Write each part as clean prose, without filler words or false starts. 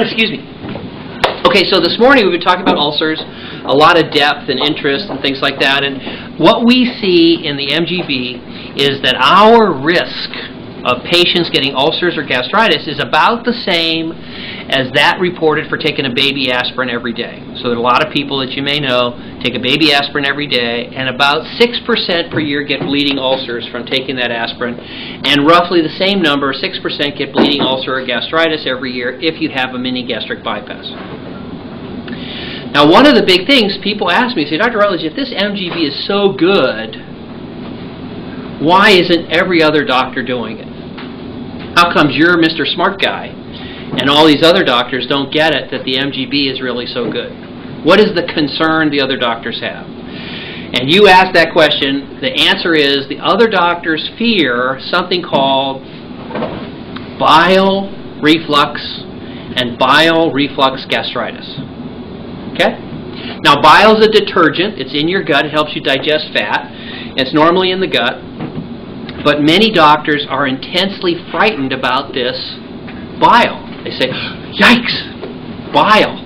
Excuse me. Okay, so this morning we've been talking about ulcers, a lot of depth and interest and things like that. And what we see in the MGB is that our risk of patients getting ulcers or gastritis is about the same as that reported for taking a baby aspirin every day. So there are a lot of people that you may know take a baby aspirin every day, and about 6% per year get bleeding ulcers from taking that aspirin, and roughly the same number, 6%, get bleeding ulcer or gastritis every year if you have a mini-gastric bypass. Now, one of the big things people ask me, say, Dr. Rutledge, if this MGB is so good, why isn't every other doctor doing it? How comes you're Mr. Smart Guy and all these other doctors don't get it that the MGB is really so good? What is the concern the other doctors have? And you ask that question, the answer is the other doctors fear something called bile reflux and bile reflux gastritis. Okay? Now, bile is a detergent. It's in your gut. It helps you digest fat. It's normally in the gut. But many doctors are intensely frightened about this bile. They say, yikes, bile.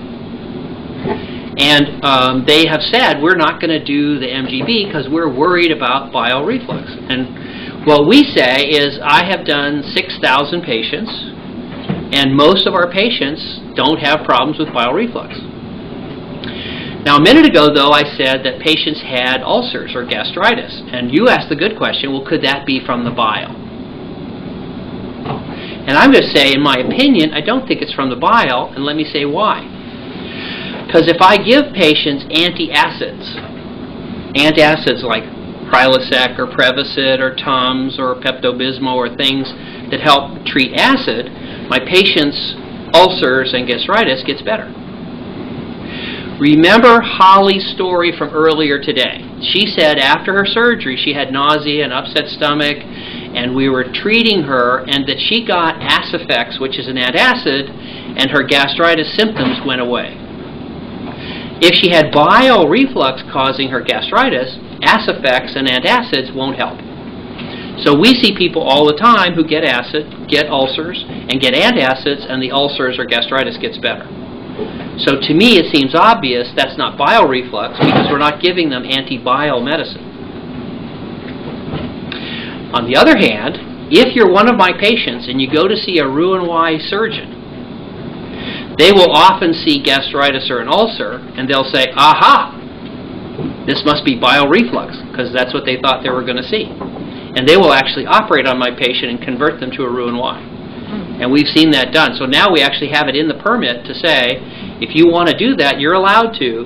And they have said, we're not going to do the MGB because we're worried about bile reflux. And what we say is, I have done 6,000 patients, and most of our patients don't have problems with bile reflux. Now, a minute ago, though, I said that patients had ulcers or gastritis. And you asked the good question, well, could that be from the bile? And I'm going to say, in my opinion, I don't think it's from the bile, and let me say why. Because if I give patients antacids like Prilosec or Prevacid or Tums or Pepto-Bismol or things that help treat acid, my patient's ulcers and gastritis gets better. Remember Holly's story from earlier today. She said after her surgery she had nausea and upset stomach, and we were treating her, and that she got Acifex, which is an antacid, and her gastritis symptoms went away. If she had bile reflux causing her gastritis, Acifex and antacids won't help. So we see people all the time who get acid, get ulcers, and get antacids, and the ulcers or gastritis gets better. So to me it seems obvious that's not bile reflux because we're not giving them anti-bile medicine. On the other hand, if you're one of my patients and you go to see a Roux-en-Y surgeon, they will often see gastritis or an ulcer and they'll say, aha, this must be bile reflux, because that's what they thought they were going to see. And they will actually operate on my patient and convert them to a Roux-en-Y. And we've seen that done. So now we actually have it in the permit to say, if you want to do that, you're allowed to,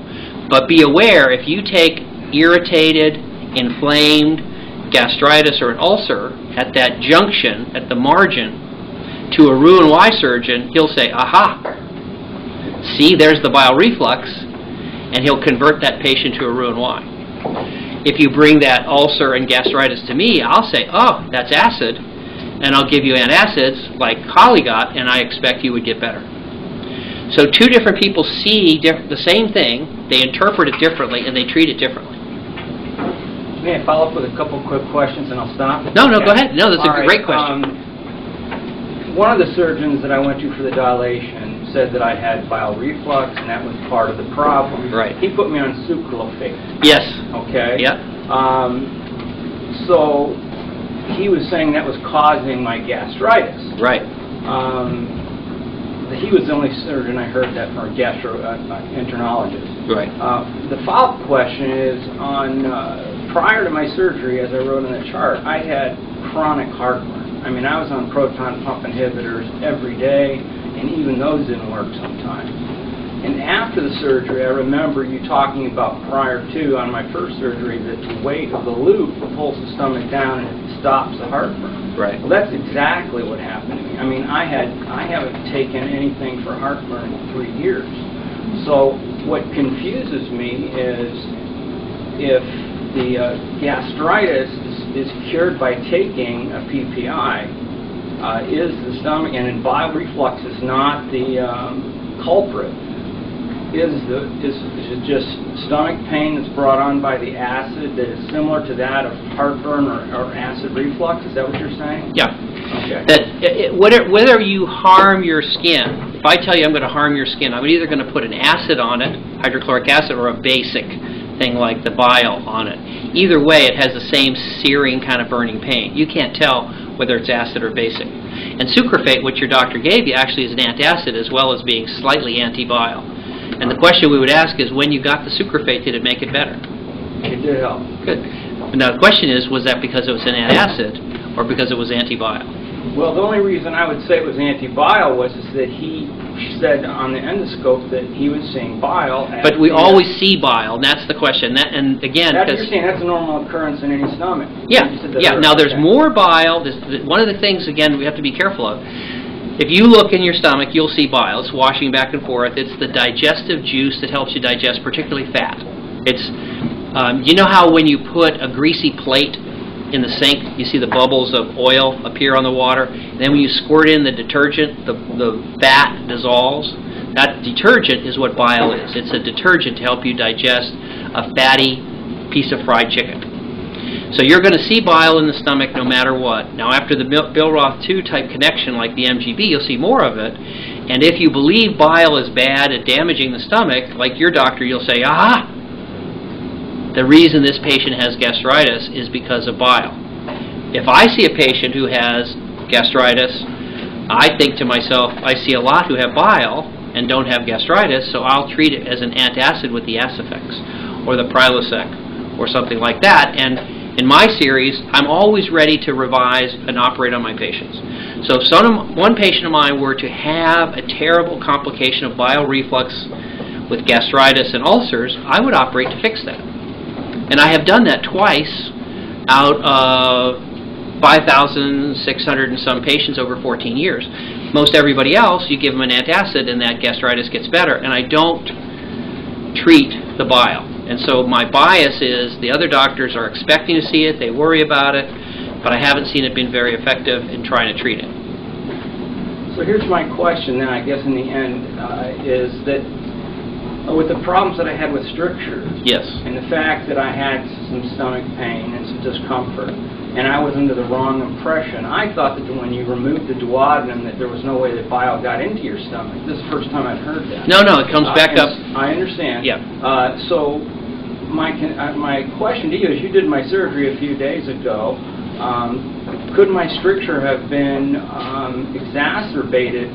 but be aware, if you take irritated, inflamed gastritis or an ulcer at that junction, at the margin, to a Roux-en-Y surgeon, he'll say, aha, see, there's the bile reflux, and he'll convert that patient to a Roux-en-Y. If you bring that ulcer and gastritis to me, I'll say, oh, that's acid, and I'll give you antacids like Holly got, and I expect you would get better. So two different people see the same thing, they interpret it differently, and they treat it differently. May I follow up with a couple quick questions and I'll stop? No, go ahead. No, that's a great question. One of the surgeons that I went to for the dilation said that I had bile reflux, and that was part of the problem. Right. He put me on sucralfate. Yes. Okay. Yep. So he was saying that was causing my gastritis. Right. He was the only surgeon I heard that from a gastroenterologist. Right. The follow-up question is on prior to my surgery, as I wrote in the chart, I had chronic heartburn. I mean, I was on proton pump inhibitors every day, and even those didn't work sometimes. And after the surgery, I remember you talking about prior to, on my first surgery, that the weight of the loop pulls the stomach down and it stops the heartburn. Right. Well, that's exactly what happened to me. I mean, I haven't taken anything for heartburn in 3 years. So what confuses me is if the gastritis is cured by taking a PPI, is the stomach, and bile reflux is not the culprit. Is it just stomach pain that's brought on by the acid that is similar to that of heartburn or acid reflux? Is that what you're saying? Yeah. Okay. That whether you harm your skin, If I tell you I'm going to harm your skin, I'm either going to put an acid on it, hydrochloric acid, or a basic thing like the bile on it. Either way, it has the same searing kind of burning pain. You can't tell whether it's acid or basic. And sucralfate, which your doctor gave you, actually is an antacid as well as being slightly anti-bile. And the question we would ask is, when you got the sucralfate, did it make it better? It did help. Good. Now the question is, was that because it was an antacid or because it was anti-bile? Well, the only reason I would say it was anti-bile was that he said on the endoscope that he was seeing bile. But we always see bile, and that's the question. And again, you're saying that's a normal occurrence in any stomach. Yeah, yeah. Now there's more bile. One of the things, again, we have to be careful of. If you look in your stomach, you'll see bile. It's washing back and forth. It's the digestive juice that helps you digest, particularly fat. It's, you know how when you put a greasy plate in the sink, you see the bubbles of oil appear on the water, and then when you squirt in the detergent, the fat dissolves. That detergent is what bile is. It's a detergent to help you digest a fatty piece of fried chicken. So you're going to see bile in the stomach no matter what. Now after the Bile-Roth 2 type connection like the MGB, you'll see more of it. And if you believe bile is bad at damaging the stomach, like your doctor, you'll say, aha! The reason this patient has gastritis is because of bile. If I see a patient who has gastritis, I think to myself, I see a lot who have bile and don't have gastritis, so I'll treat it as an antacid with the Acifex or the Prilosec or something like that. And in my series, I'm always ready to revise and operate on my patients. So if one patient of mine were to have a terrible complication of bile reflux with gastritis and ulcers, I would operate to fix that. And I have done that twice out of 5,600 and some patients over 14 years. Most everybody else, you give them an antacid and that gastritis gets better. And I don't treat the bile. And so my bias is the other doctors are expecting to see it, they worry about it, but I haven't seen it being very effective in trying to treat it. So here's my question then, I guess in the end, is that with the problems that I had with strictures, yes, and the fact that I had some stomach pain and some discomfort, and I was under the wrong impression, I thought that when you removed the duodenum that there was no way that bile got into your stomach. This is the first time I've heard that. No, it comes back up. I understand. Yeah. So my question to you is, you did my surgery a few days ago. Could my stricture have been exacerbated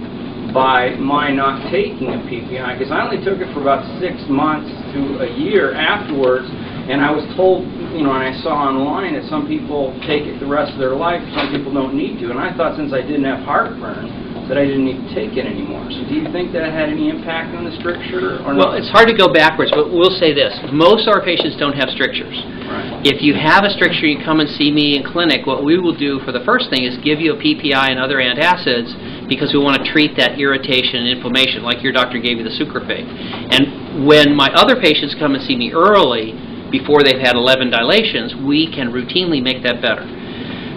by my not taking a PPI? Because I only took it for about 6 months to a year afterwards, and I was told, and I saw online that some people take it the rest of their life, some people don't need to, and I thought since I didn't have heartburn that I didn't need to take it anymore. So do you think that had any impact on the stricture or not? Well, it's hard to go backwards, but we'll say this. Most of our patients don't have strictures. Right. If you have a stricture, you come and see me in clinic, what we will do for the first thing is give you a PPI and other antacids because we want to treat that irritation and inflammation, like your doctor gave you the sucralfate. And when my other patients come and see me early, before they've had 11 dilations, we can routinely make that better.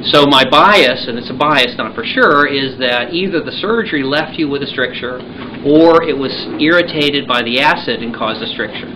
So my bias, and it's a bias not for sure, is that either the surgery left you with a stricture or it was irritated by the acid and caused a stricture.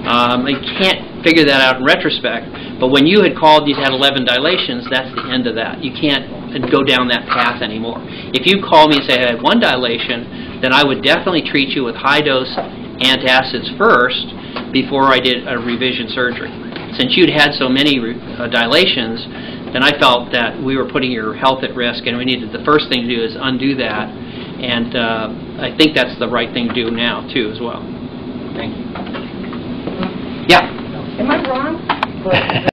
I can't figure that out in retrospect, but when you had called, you'd had 11 dilations, that's the end of that. You can't go down that path anymore. If you call me and say I had 1 dilation, then I would definitely treat you with high-dose antacids first before I did a revision surgery. Since you'd had so many dilations, then I felt that we were putting your health at risk, and we needed, the first thing to do is undo that, and I think that's the right thing to do now, too, as well. Thank you. Yeah? Am I wrong?